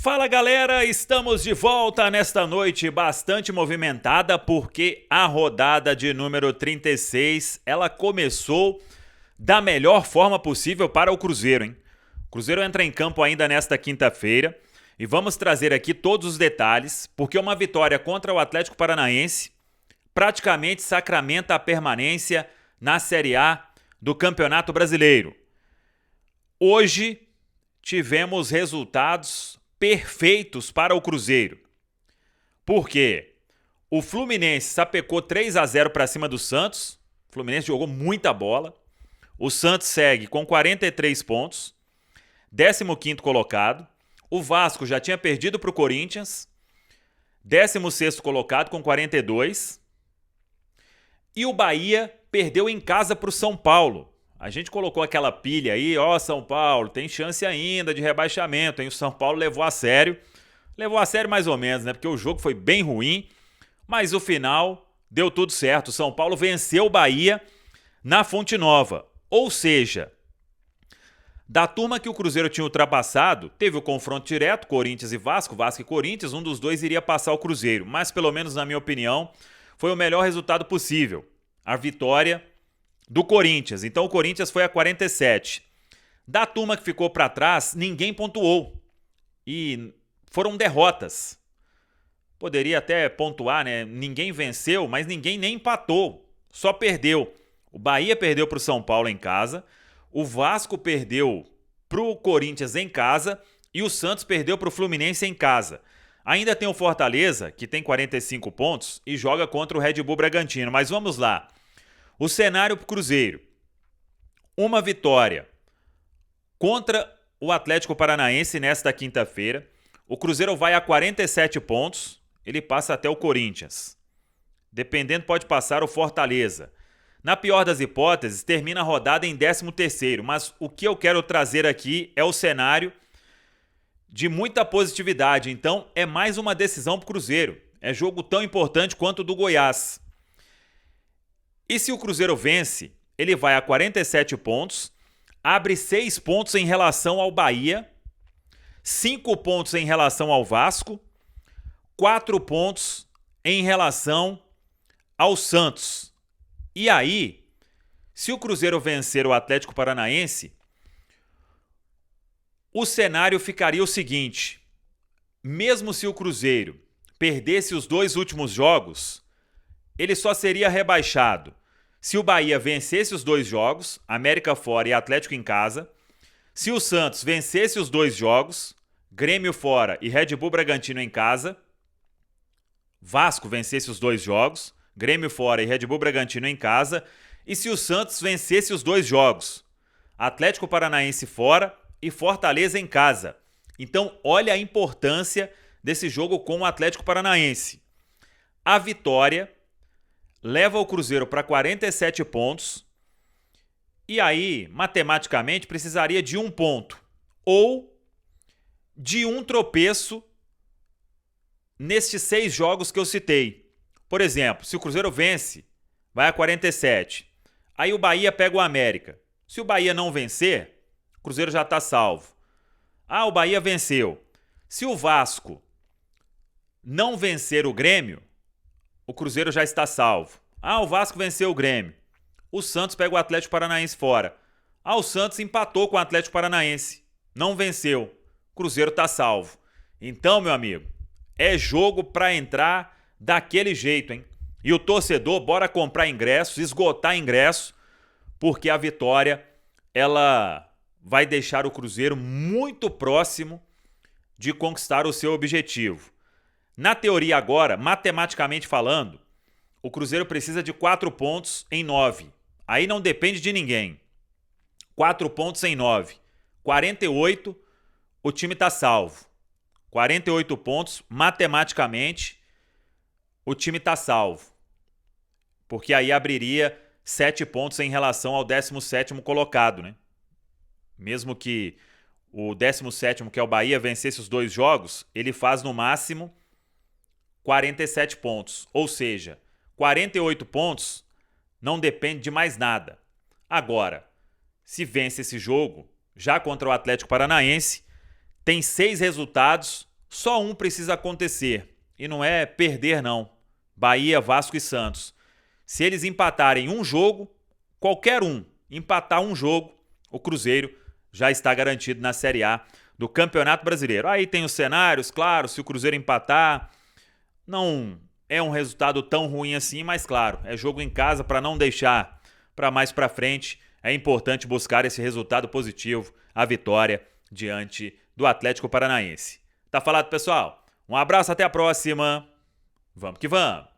Fala galera, estamos de volta nesta noite bastante movimentada porque a rodada de número 36, ela começou da melhor forma possível para o Cruzeiro, hein? O Cruzeiro entra em campo ainda nesta quinta-feira e vamos trazer aqui todos os detalhes, porque uma vitória contra o Atlético Paranaense praticamente sacramenta a permanência na Série A do Campeonato Brasileiro. Hoje tivemos resultados perfeitos para o Cruzeiro. Por quê? O Fluminense sapecou 3-0 para cima do Santos. O Fluminense jogou muita bola. O Santos segue com 43 pontos, 15º colocado. O Vasco já tinha perdido para o Corinthians, 16º colocado com 42. E o Bahia perdeu em casa para o São Paulo. A gente colocou aquela pilha aí, São Paulo, tem chance ainda de rebaixamento, hein? O São Paulo levou a sério mais ou menos, né? Porque o jogo foi bem ruim, mas o final deu tudo certo. O São Paulo venceu o Bahia na Fonte Nova. Ou seja, da turma que o Cruzeiro tinha ultrapassado, teve o confronto direto, Corinthians e Vasco, Vasco e Corinthians, um dos dois iria passar o Cruzeiro, mas pelo menos na minha opinião, foi o melhor resultado possível. A vitória do Corinthians. Então o Corinthians foi a 47. Da turma que ficou para trás, ninguém pontuou. E foram derrotas. Poderia até pontuar, né? Ninguém venceu, mas ninguém nem empatou. Só perdeu. O Bahia perdeu para o São Paulo em casa. O Vasco perdeu para o Corinthians em casa. E o Santos perdeu para o Fluminense em casa. Ainda tem o Fortaleza, que tem 45 pontos e joga contra o Red Bull Bragantino. Mas vamos lá. O cenário para o Cruzeiro: uma vitória contra o Atlético Paranaense nesta quinta-feira. O Cruzeiro vai a 47 pontos, ele passa até o Corinthians. Dependendo, pode passar o Fortaleza. Na pior das hipóteses, termina a rodada em 13º, mas o que eu quero trazer aqui é o cenário de muita positividade. Então, é mais uma decisão para o Cruzeiro. É jogo tão importante quanto o do Goiás. E se o Cruzeiro vence, ele vai a 47 pontos, abre 6 pontos em relação ao Bahia, 5 pontos em relação ao Vasco, 4 pontos em relação ao Santos. E aí, se o Cruzeiro vencer o Atlético Paranaense, o cenário ficaria o seguinte: mesmo se o Cruzeiro perdesse os 2 últimos jogos, ele só seria rebaixado se o Bahia vencesse os 2 jogos, América fora e Atlético em casa, se o Santos vencesse os 2 jogos, Grêmio fora e Red Bull Bragantino em casa, Vasco vencesse os 2 jogos, Grêmio fora e Red Bull Bragantino em casa, e se o Santos vencesse os 2 jogos, Atlético Paranaense fora e Fortaleza em casa. Então, olha a importância desse jogo com o Atlético Paranaense. A vitória leva o Cruzeiro para 47 pontos e aí, matematicamente, precisaria de 1 ponto ou de um tropeço nestes 6 jogos que eu citei. Por exemplo, se o Cruzeiro vence, vai a 47. Aí o Bahia pega o América. Se o Bahia não vencer, o Cruzeiro já está salvo. O Bahia venceu. Se o Vasco não vencer o Grêmio, o Cruzeiro já está salvo. O Vasco venceu o Grêmio. O Santos pega o Atlético Paranaense fora. O Santos empatou com o Atlético Paranaense. Não venceu. O Cruzeiro está salvo. Então, meu amigo, é jogo para entrar daquele jeito, hein? E o torcedor, bora comprar ingressos, esgotar ingresso, porque a vitória, ela vai deixar o Cruzeiro muito próximo de conquistar o seu objetivo. Na teoria agora, matematicamente falando, o Cruzeiro precisa de 4 pontos em 9. Aí não depende de ninguém. 4 pontos em 9. 48, o time está salvo. 48 pontos, matematicamente, o time está salvo. Porque aí abriria 7 pontos em relação ao 17º colocado, né? Mesmo que o 17º, que é o Bahia, vencesse os 2 jogos, ele faz no máximo 47 pontos. Ou seja, 48 pontos não depende de mais nada. Agora, se vence esse jogo, já contra o Atlético Paranaense, tem 6 resultados Só um precisa acontecer, e não é perder não. Bahia, Vasco e Santos. Se eles empatarem um jogo, qualquer um, empatar um jogo, o Cruzeiro já está garantido na Série A do Campeonato Brasileiro. Aí tem os cenários, claro, se o Cruzeiro empatar, não é um resultado tão ruim assim, mas claro, é jogo em casa para não deixar para mais para frente. É importante buscar esse resultado positivo, a vitória diante do Atlético Paranaense. Tá falado, pessoal? Um abraço, até a próxima. Vamos que vamos!